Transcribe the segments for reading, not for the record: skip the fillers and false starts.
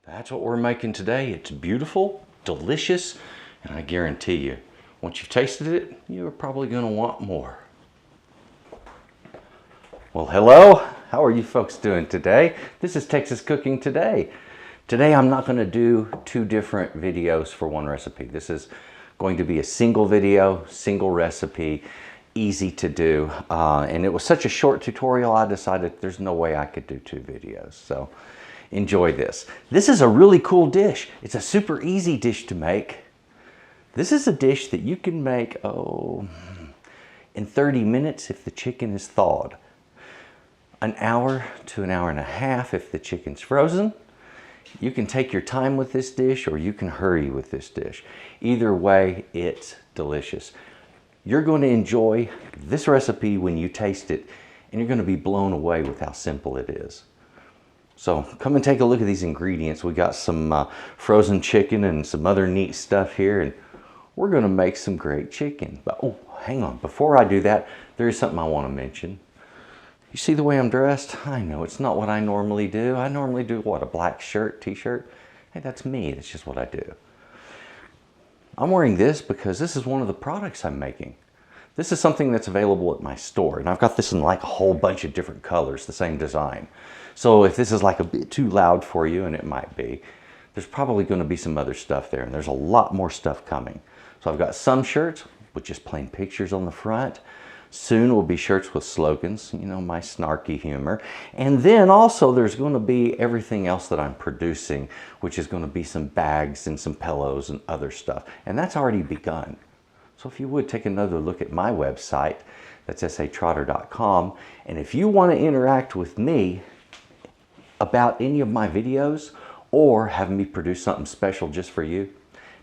That's what we're making today. It's beautiful, delicious, and I guarantee you, once you've tasted it, you're probably going to want more. Well, hello. How are you folks doing today? This is Texas Cooking Today. Today I'm not going to do two different videos for one recipe. This is going to be a single video, single recipe, easy to do. And it was such a short tutorial, I decided there's no way I could do two videos. So enjoy this. This is a really cool dish. It's a super easy dish to make. This is a dish that you can make, in 30 minutes if the chicken is thawed. An hour to an hour and a half if the chicken's frozen. You can take your time with this dish or you can hurry with this dish. Either way, it's delicious. You're going to enjoy this recipe when you taste it, and you're going to be blown away with how simple it is. So come and take a look at these ingredients. We got some frozen chicken and some other neat stuff here, and we're going to make some great chicken. But oh, hang on. Before I do that, there is something I want to mention. You see the way I'm dressed? I know it's not what I normally do. I normally do what, a black shirt, t-shirt? Hey, that's me. That's just what I do. I'm wearing this because this is one of the products I'm making. This is something that's available at my store, and I've got this in like a whole bunch of different colors, the same design. So if this is like a bit too loud for you, and it might be, there's probably going to be some other stuff there, and there's a lot more stuff coming. So I've got some shirts with just plain pictures on the front. Soon will be shirts with slogans, you know, my snarky humor. And then also there's going to be everything else that I'm producing, which is going to be some bags and some pillows and other stuff. And that's already begun. So if you would take another look at my website, that's S.A.Trotter.com. And if you want to interact with me about any of my videos or have me produce something special just for you,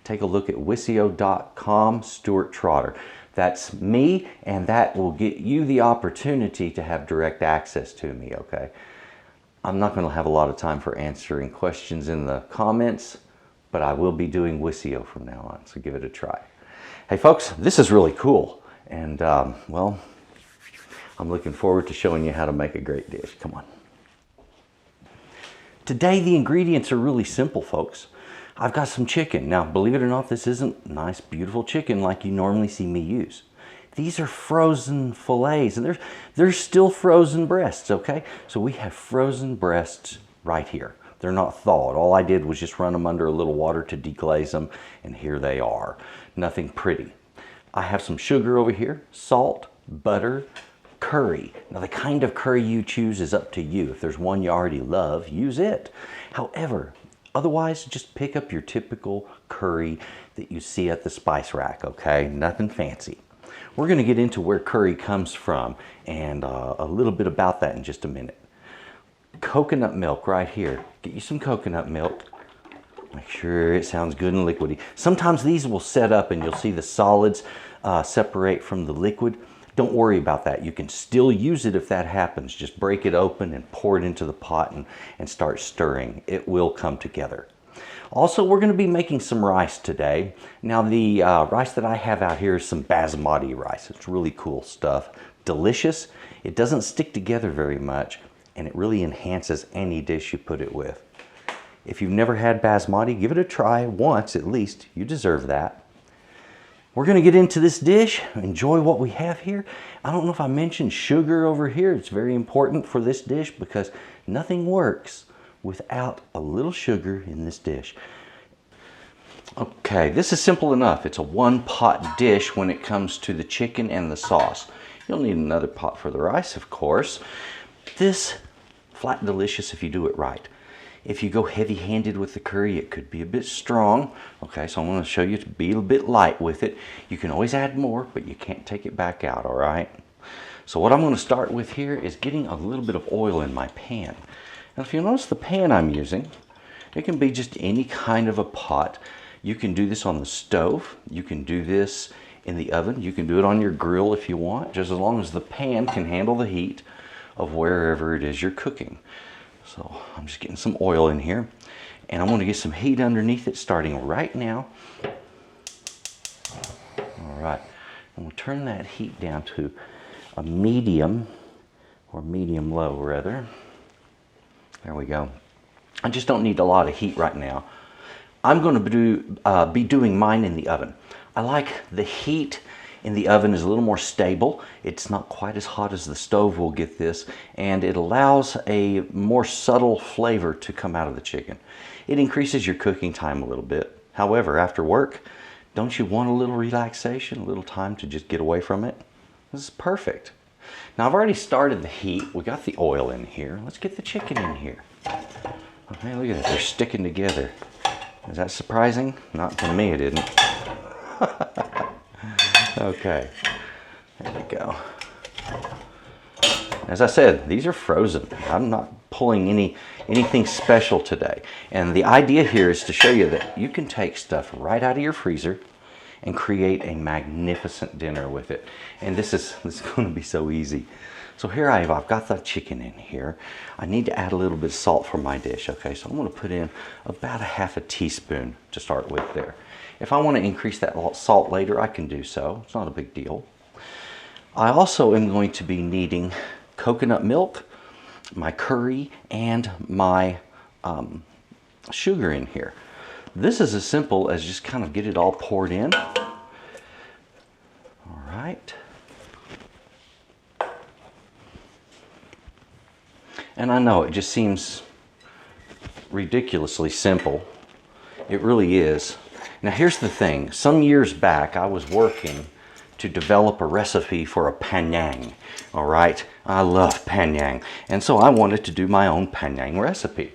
take a look at Wisio.com Stuart Trotter. That's me, and that will get you the opportunity to have direct access to me, okay? I'm not going to have a lot of time for answering questions in the comments, but I will be doing Wisio from now on, so give it a try. Hey folks, this is really cool, and well, I'm looking forward to showing you how to make a great dish. Come on. Today the ingredients are really simple, folks. I've got some chicken. Now, believe it or not, this isn't nice, beautiful chicken like you normally see me use. These are frozen fillets, and they're still frozen breasts, okay? So we have frozen breasts right here. They're not thawed. All I did was just run them under a little water to deglaze them, and here they are. Nothing pretty. I have some sugar over here, salt, butter, curry. Now, the kind of curry you choose is up to you. If there's one you already love, use it. However, otherwise, just pick up your typical curry that you see at the spice rack, okay? Nothing fancy. We're going to get into where curry comes from and a little bit about that in just a minute. Coconut milk right here. Get you some coconut milk. Make sure it sounds good and liquidy. Sometimes these will set up and you'll see the solids separate from the liquid. Don't worry about that. You can still use it if that happens. Just break it open and pour it into the pot and start stirring. It will come together. Also, we're going to be making some rice today. Now, the rice that I have out here is some basmati rice. It's really cool stuff. Delicious. It doesn't stick together very much, and it really enhances any dish you put it with. If you've never had basmati, give it a try once at least. You deserve that. We're going to get into this dish, enjoy what we have here. I don't know if I mentioned sugar over here. It's very important for this dish because nothing works without a little sugar in this dish. Okay, this is simple enough. It's a one-pot dish when it comes to the chicken and the sauce. You'll need another pot for the rice, of course. This flat delicious if you do it right. If you go heavy-handed with the curry, it could be a bit strong. Okay, so I'm going to show you to be a bit light with it. You can always add more, but you can't take it back out, all right? So what I'm going to start with here is getting a little bit of oil in my pan. Now, if you notice the pan I'm using, it can be just any kind of a pot. You can do this on the stove. You can do this in the oven. You can do it on your grill if you want, just as long as the pan can handle the heat of wherever it is you're cooking. So I'm just getting some oil in here, and I'm going to get some heat underneath it starting right now. All right, and we'll turn that heat down to a medium, or medium low rather. There we go. I just don't need a lot of heat right now. I'm going to be doing mine in the oven. I like the heat in the oven is a little more stable. It's not quite as hot as the stove will get this, and it allows a more subtle flavor to come out of the chicken. It increases your cooking time a little bit. However, after work, don't you want a little relaxation, a little time to just get away from it? This is perfect. Now I've already started the heat. We got the oil in here. Let's get the chicken in here. Okay, look at it. They're sticking together. Is that surprising? Not to me, it isn't. Okay, there we go. As I said, these are frozen. I'm not pulling anything special today. And the idea here is to show you that you can take stuff right out of your freezer and create a magnificent dinner with it. And this is going to be so easy. So here I've got the chicken in here. I need to add a little bit of salt for my dish. Okay, so I'm going to put in about a half a teaspoon to start with there. If I want to increase that salt later, I can do so. It's not a big deal. I also am going to be needing coconut milk, my curry, and my sugar in here. This is as simple as just kind of get it all poured in. All right. And I know it just seems ridiculously simple. It really is. Now here's the thing. Some years back I was working to develop a recipe for a panang. All right, I love panang. And so I wanted to do my own panang recipe.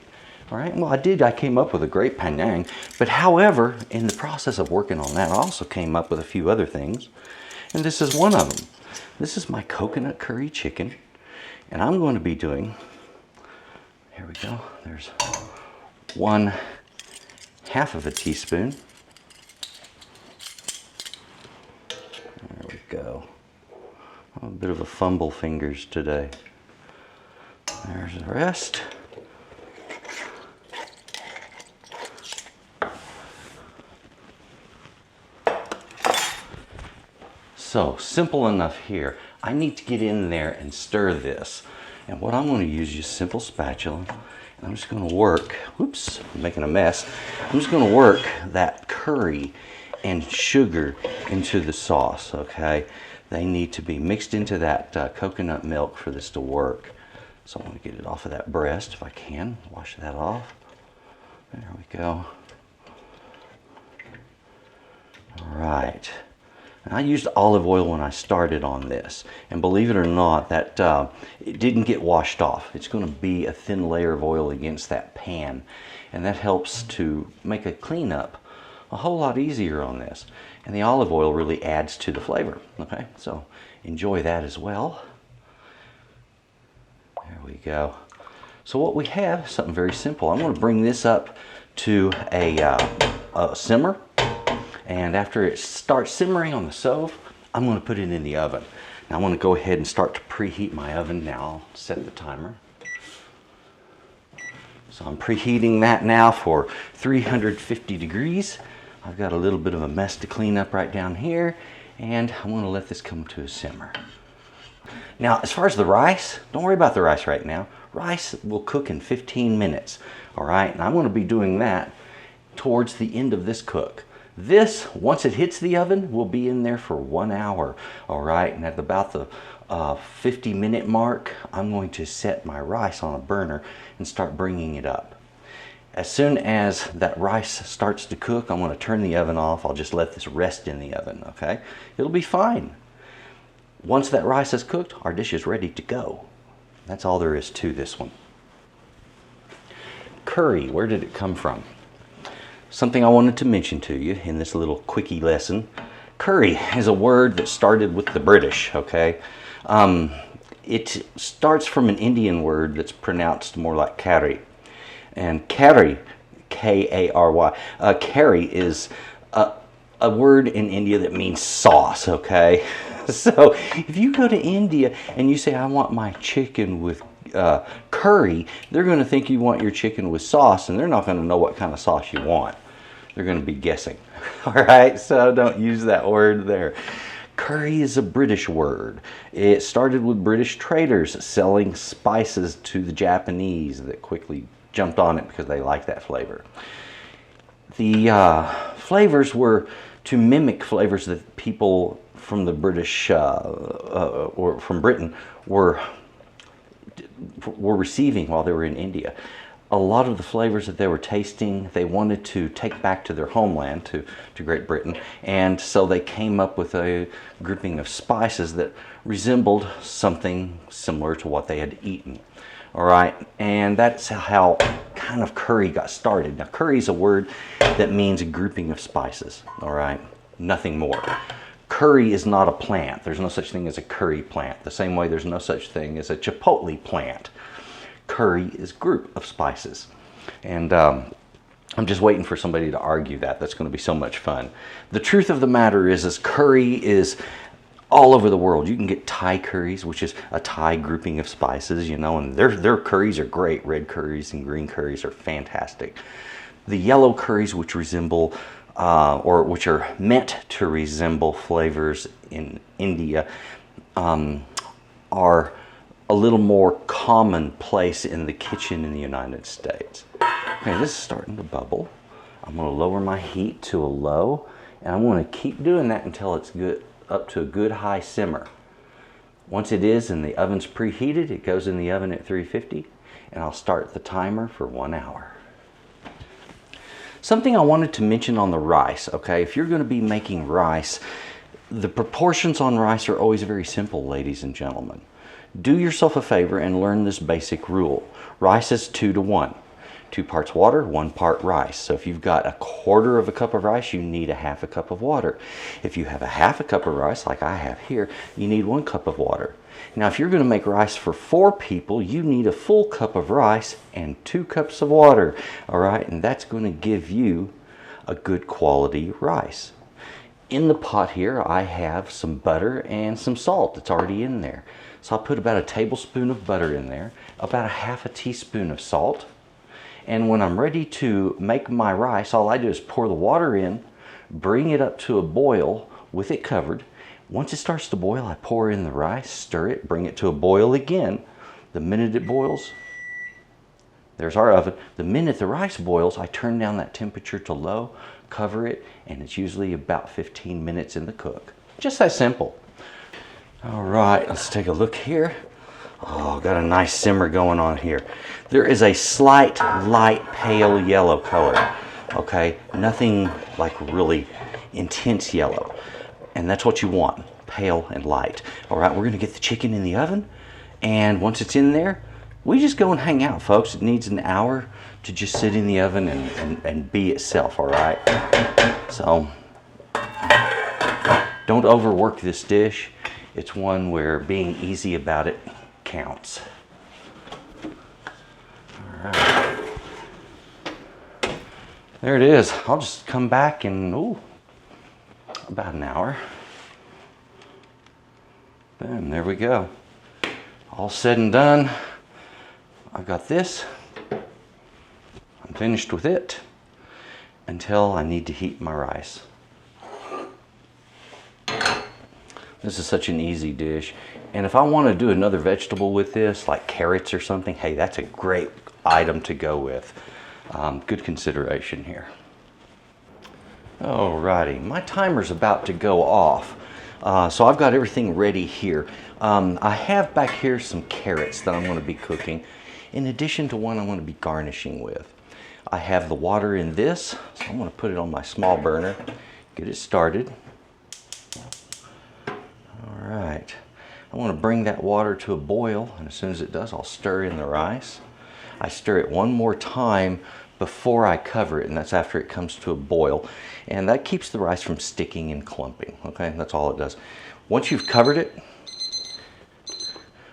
All right, well I did. I came up with a great panang. But however, in the process of working on that, I also came up with a few other things. And this is one of them. This is my coconut curry chicken. And I'm going to be doing, here we go, there's 1/2 of a teaspoon. There we go. A bit of a fumble fingers today. There's the rest. So simple enough here. I need to get in there and stir this. And what I'm going to use is just simple spatula. And I'm just going to work, whoops, I'm making a mess. I'm just going to work that curry and sugar into the sauce, okay? They need to be mixed into that coconut milk for this to work. So I'm going to get it off of that breast if I can. Wash that off. There we go. All right. And I used olive oil when I started on this, and believe it or not, that it didn't get washed off. It's going to be a thin layer of oil against that pan, and that helps to make a cleanup a whole lot easier on this. And the olive oil really adds to the flavor. Okay, so enjoy that as well. There we go. So what we have is something very simple. I'm going to bring this up to a simmer. And after it starts simmering on the stove, I'm going to put it in the oven. Now I'm going to go ahead and start to preheat my oven now. I'll set the timer. So I'm preheating that now for 350 degrees. I've got a little bit of a mess to clean up right down here, and I'm going to let this come to a simmer. Now, as far as the rice, don't worry about the rice right now. Rice will cook in 15 minutes, all right? And I'm going to be doing that towards the end of this cook. This, once it hits the oven, will be in there for 1 hour, all right? And at about the 50-minute mark, I'm going to set my rice on a burner and start bringing it up. As soon as that rice starts to cook, I'm going to turn the oven off. I'll just let this rest in the oven, okay? It'll be fine. Once that rice is cooked, our dish is ready to go. That's all there is to this one. Curry, where did it come from? Something I wanted to mention to you in this little quickie lesson. Curry is a word that started with the British, okay? It starts from an Indian word that's pronounced more like curry. And curry, K-A-R-Y, curry is a word in India that means sauce, okay? So if you go to India and you say, I want my chicken with curry, they're going to think you want your chicken with sauce, and they're not going to know what kind of sauce you want. They're going to be guessing. All right, so don't use that word there. Curry is a British word. It started with British traders selling spices to the Japanese that quickly jumped on it because they like that flavor. The flavors were to mimic flavors that people from the British or from Britain were receiving while they were in India. A lot of the flavors that they were tasting, they wanted to take back to their homeland, to Great Britain, and so they came up with a grouping of spices that resembled something similar to what they had eaten. All right, and that's how kind of curry got started. Now, curry is a word that means a grouping of spices, all right? Nothing more. Curry is not a plant. There's no such thing as a curry plant. The same way there's no such thing as a chipotle plant. Curry is a group of spices. And I'm just waiting for somebody to argue that. That's going to be so much fun. The truth of the matter is curry is all over the world. You can get Thai curries, which is a Thai grouping of spices, you know, and their curries are great. Red curries and green curries are fantastic. The yellow curries, which resemble or which are meant to resemble flavors in India, are a little more commonplace in the kitchen in the United States. Okay, this is starting to bubble. I'm going to lower my heat to a low, and I'm going to keep doing that until it's good, up to a good high simmer. Once it is and the oven's preheated, it goes in the oven at 350, and I'll start the timer for 1 hour. Something I wanted to mention on the rice, okay, if you're going to be making rice, the proportions on rice are always very simple, ladies and gentlemen. Do yourself a favor and learn this basic rule. Rice is 2 to 1. 2 parts water, 1 part rice. So if you've got 1/4 of a cup of rice, you need 1/2 cup of water. If you have 1/2 cup of rice, like I have here, you need 1 cup of water. Now, if you're going to make rice for 4 people, you need a full cup of rice and 2 cups of water. All right, and that's going to give you a good quality rice. In the pot here, I have some butter and some salt that's already in there. So I'll put about a tablespoon of butter in there, about 1/2 teaspoon of salt. And when I'm ready to make my rice, all I do is pour the water in, bring it up to a boil with it covered. Once it starts to boil, I pour in the rice, stir it, bring it to a boil again. The minute it boils, there's our oven. The minute the rice boils, I turn down that temperature to low, cover it, and it's usually about 15 minutes in the cook. Just that simple. All right, let's take a look here. Oh, got a nice simmer going on here. There is a slight light pale yellow color, okay? Nothing like really intense yellow. And that's what you want, pale and light. All right, we're gonna get the chicken in the oven, and once it's in there, we just go and hang out, folks. It needs an hour to just sit in the oven and be itself, all right? So, don't overwork this dish. It's one where being easy about it counts. All right. There it is. I'll just come back in, about an hour. Boom, there we go. All said and done. I've got this. I'm finished with it until I need to heat my rice. This is such an easy dish. And if I want to do another vegetable with this, like carrots or something, hey, that's a great item to go with. Good consideration here. Alrighty, my timer's about to go off. So I've got everything ready here. I have back here some carrots that I'm going to be cooking, in addition to one I'm going to be garnishing with. I have the water in this, so I'm going to put it on my small burner, get it started. All right, I want to bring that water to a boil, and as soon as it does, I'll stir in the rice. I stir it one more time before I cover it, and that's after it comes to a boil, and that keeps the rice from sticking and clumping. Okay, that's all it does. Once you've covered it,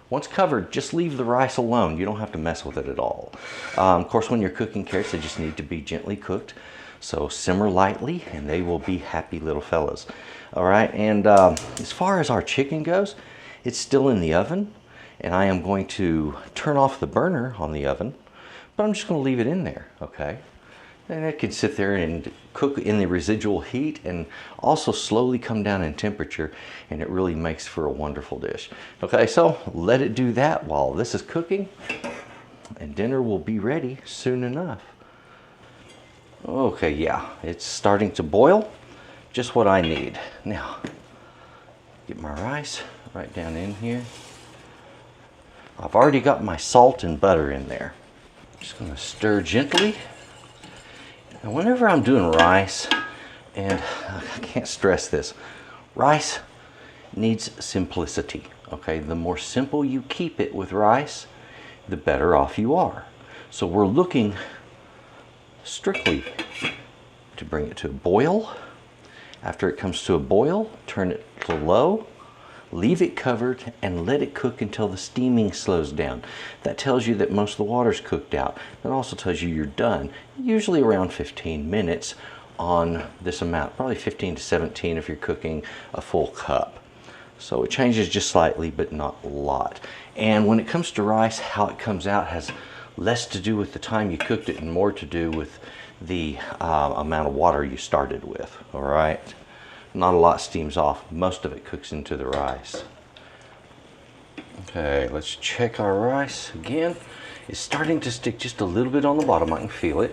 once covered, just leave the rice alone. You don't have to mess with it at all. Of course, when you're cooking carrots, they just need to be gently cooked. So simmer lightly, and they will be happy little fellas. All right, and as far as our chicken goes, it's still in the oven, and I am going to turn off the burner on the oven, but I'm just going to leave it in there, okay? And it can sit there and cook in the residual heat and also slowly come down in temperature, and it really makes for a wonderful dish. Okay, so let it do that while this is cooking, and dinner will be ready soon enough. Okay, yeah, it's starting to boil. Just what I need. Now, get my rice right down in here. I've already got my salt and butter in there. Just gonna stir gently. And whenever I'm doing rice, and I can't stress this, rice needs simplicity, okay? The more simple you keep it with rice, the better off you are. So we're looking strictly to bring it to a boil. After it comes to a boil, turn it to low, leave it covered, and let it cook until the steaming slows down. That tells you that most of the water's cooked out. That also tells you you're done. Usually around 15 minutes on this amount, probably 15 to 17 if you're cooking a full cup. So it changes just slightly, but not a lot. And when it comes to rice, how it comes out has less to do with the time you cooked it and more to do with the amount of water you started with, all right? Not a lot steams off. Most of it cooks into the rice. Okay, let's check our rice again. It's starting to stick just a little bit on the bottom. I can feel it.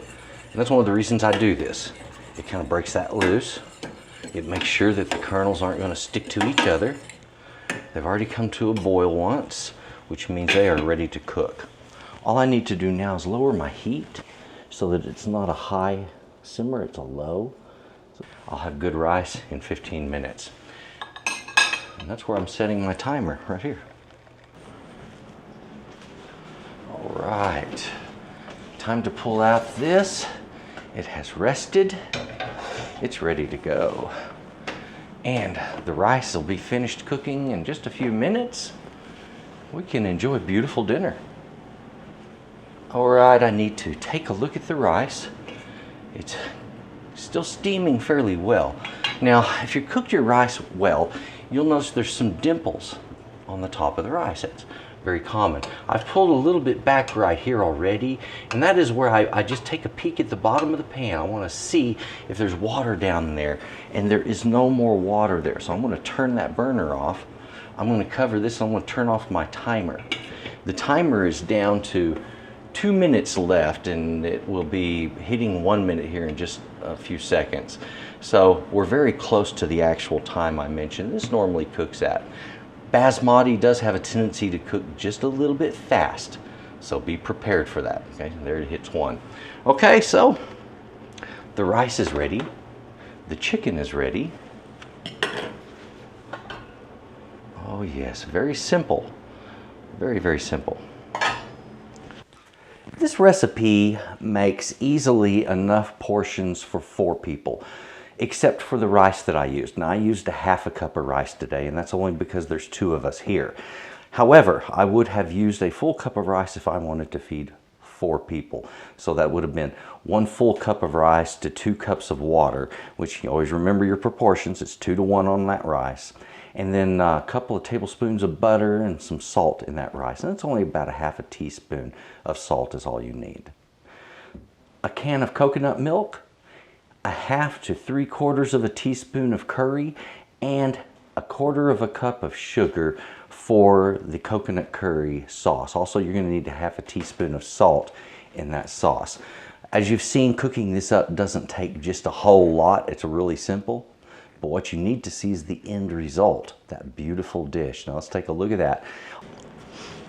And that's one of the reasons I do this. It kind of breaks that loose. It makes sure that the kernels aren't going to stick to each other. They've already come to a boil once, which means they are ready to cook. All I need to do now is lower my heat so that it's not a high simmer, it's a low. So I'll have good rice in 15 minutes. And that's where I'm setting my timer, right here. All right, time to pull out this. It has rested. It's ready to go. And the rice will be finished cooking in just a few minutes. We can enjoy a beautiful dinner. All right, I need to take a look at the rice. It's still steaming fairly well. Now, if you cooked your rice well, you'll notice there's some dimples on the top of the rice. That's very common. I've pulled a little bit back right here already, and that is where I just take a peek at the bottom of the pan. I want to see if there's water down there, and there is no more water there. So I'm going to turn that burner off. I'm going to cover this. I'm going to turn off my timer. The timer is down to 2 minutes left, and it will be hitting 1 minute here in just a few seconds. So we're very close to the actual time I mentioned. This normally cooks at. Basmati does have a tendency to cook just a little bit fast, so be prepared for that. Okay, there it hits 1. Okay, so the rice is ready. The chicken is ready. Oh yes, very simple. Very, very simple. This recipe makes easily enough portions for 4 people, except for the rice that I used. Now, I used a half a cup of rice today, and that's only because there's 2 of us here. However, I would have used a full cup of rice if I wanted to feed 4 people. So that would have been 1 full cup of rice to 2 cups of water, which you always remember your proportions. It's 2 to 1 on that rice. And then a couple of tablespoons of butter and some salt in that rice. And it's only about a half a teaspoon of salt is all you need. A can of coconut milk, a half to 3/4 of a teaspoon of curry, and 1/4 of a cup of sugar for the coconut curry sauce. Also, you're going to need a half a teaspoon of salt in that sauce. As you've seen, cooking this up doesn't take just a whole lot. It's really simple. But what you need to see is the end result, that beautiful dish. Now let's take a look at that.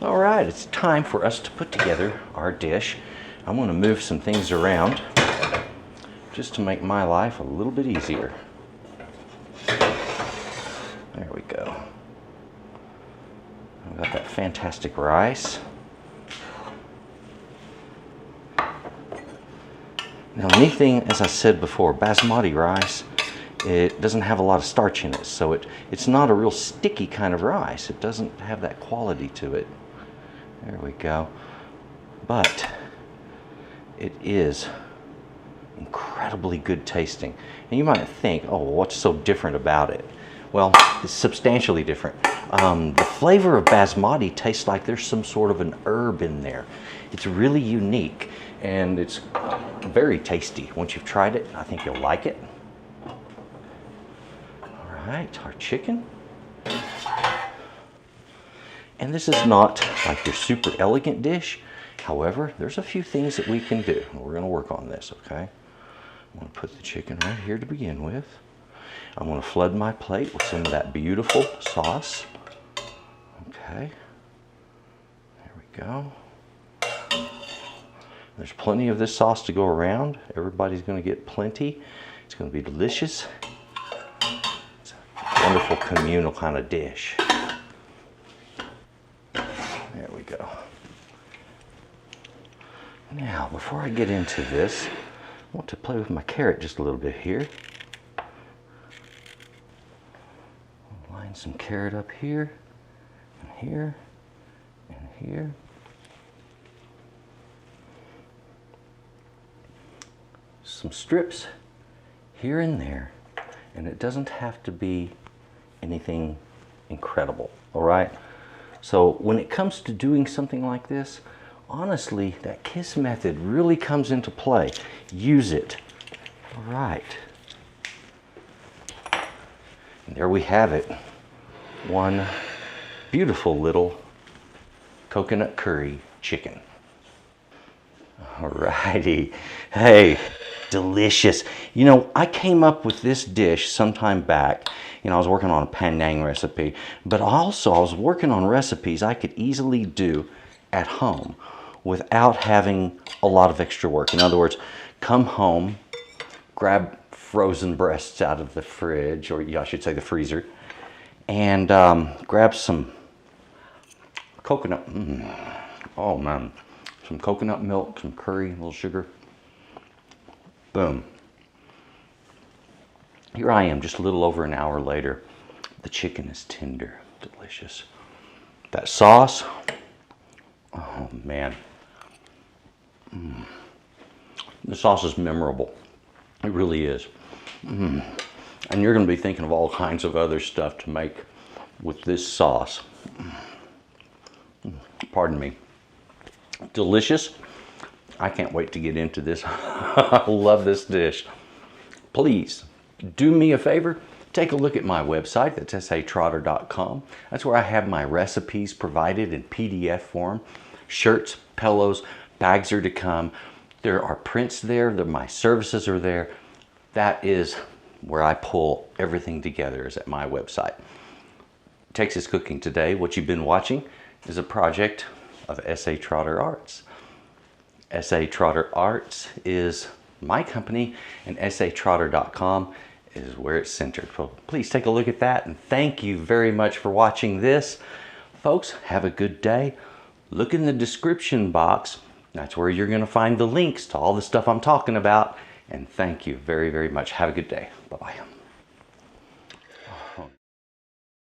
All right, it's time for us to put together our dish. I'm going to move some things around just to make my life a little bit easier. There we go. I've got that fantastic rice. Now, the neat thing, as I said before, basmati rice, it doesn't have a lot of starch in it, so it's not a real sticky kind of rice. It doesn't have that quality to it. There we go. But it is incredibly good tasting. And you might think, oh, well, what's so different about it? Well, it's substantially different. The flavor of basmati tastes like there's some sort of an herb in there. It's really unique, and it's very tasty. Once you've tried it, I think you'll like it. All right, our chicken. And this is not like your super elegant dish. However, there's a few things that we can do. We're going to work on this, okay? I'm going to put the chicken right here to begin with. I'm going to flood my plate with some of that beautiful sauce. Okay. There we go. There's plenty of this sauce to go around. Everybody's going to get plenty. It's going to be delicious. It's a wonderful communal kind of dish. There we go. Now, before I get into this, I want to play with my carrot just a little bit here. Line some carrot up here, and here, and here. Some strips here and there, and it doesn't have to be anything incredible, all right? So when it comes to doing something like this, honestly, that KISS method really comes into play. Use it. All right. And there we have it. One beautiful little coconut curry chicken. All righty. Hey, delicious. You know, I came up with this dish sometime back. You know, I was working on a Penang recipe, but also I was working on recipes I could easily do at home without having a lot of extra work. In other words, come home, grab frozen breasts out of the fridge, or I should say the freezer, and grab some coconut, oh man, some coconut milk, some curry, a little sugar, boom. Here I am, just a little over an hour later. The chicken is tender, delicious. That sauce, oh man. The sauce is memorable. It really is. And you're going to be thinking of all kinds of other stuff to make with this sauce. Pardon me. Delicious. I can't wait to get into this. I love this dish. Please do me a favor. Take a look at my website. That's S.A.Trotter.com. That's where I have my recipes provided in PDF form. Shirts, pillows, bags are to come. There are prints there. My services are there. That is where I pull everything together, is at my website. Texas Cooking Today, what you've been watching, is a project of S.A.Trotter Arts. S.A.Trotter Arts is my company, and S.A.Trotter.com is where it's centered. So please take a look at that, and thank you very much for watching this. Folks, have a good day. Look in the description box. That's where you're going to find the links to all the stuff I'm talking about. And thank you very, very much. Have a good day. Bye-bye.